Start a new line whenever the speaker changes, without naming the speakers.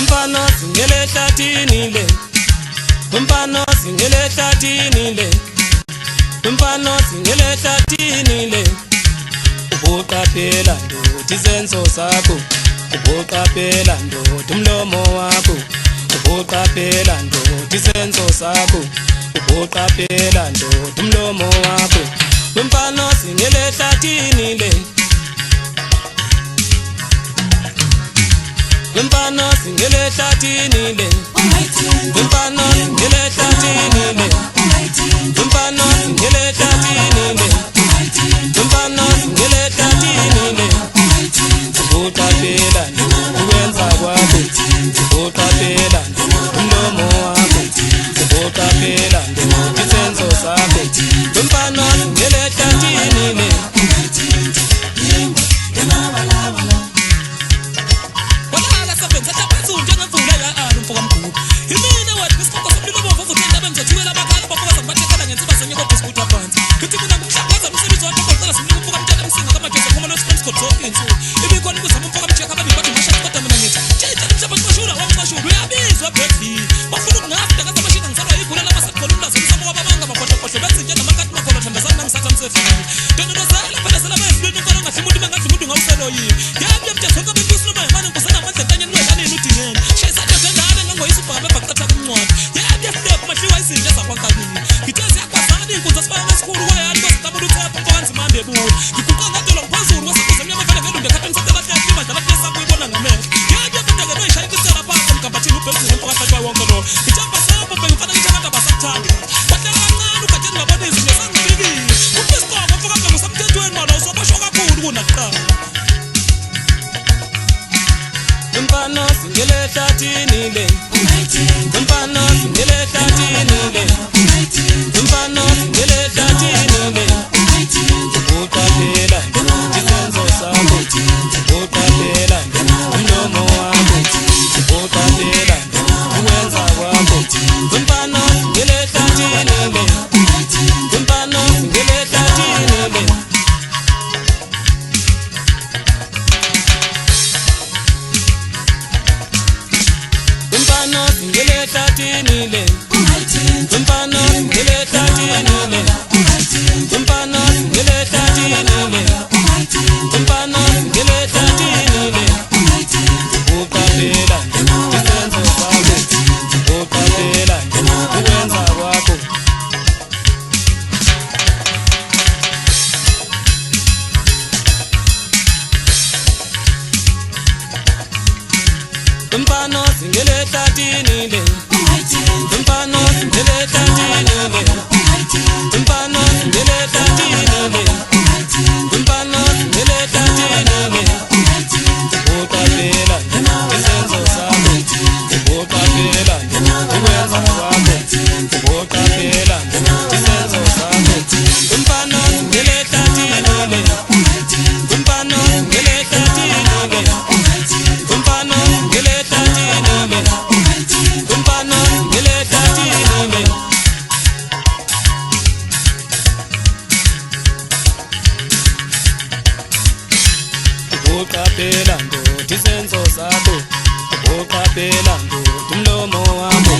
Umfana singele ehlathini le, umfana singele ehlathini le, umfana singele ehlathini le. Ubuqaphela ndoda izenzo zakho, ubuqaphela ndoda umlomo wakho, ubuqaphela ndoda izenzo zakho, ubuqaphela ndoda umlomo wakho. Umfana singele ehlathini le, umfana singele ehlathini le, umfana singele ehlathini le, umfana singele ehlathini le, umfana singele ehlathini le. Ubuqaphela ukwenza kwakho, ubuqaphela umlomo wakho, ubuqaphela izenzo zakho. Umfana singele ehlathini le. Umfana singele ehlathini le, umfana singele ehlathini le, umfana singele ehlathini le. Ubuqaphela izenzo zakho, ubuqaphela umlomo wakho, ubuqaphela ukwenza kwakho. Umfana singele ehlathini le, umfana singele ehlathini le. Umfana singele ehlathini le, umfana singele ehlathini le, umfana singele ehlathini le, umfana singele ehlathini le. Ubuqaphela izenzo zakho, ubuqaphela ukwenza kwakho. Umfana singele ehlathini le, umfana singele ehlathini le, umfana singele ehlathini le, umfana singele ehlathini le. Ubuqaphela izenzo zakho, ubuqaphela ukwenza kwakho, ubuqaphela izenzo zakho. Umfana singele ehlathini le, umfana singele ehlathini le, umfana singele ehlathini le, umfana singele ehlathini le. Ubuqaphela ndoda izenzo zakho, ubuqaphela ndoda umlomo wakho,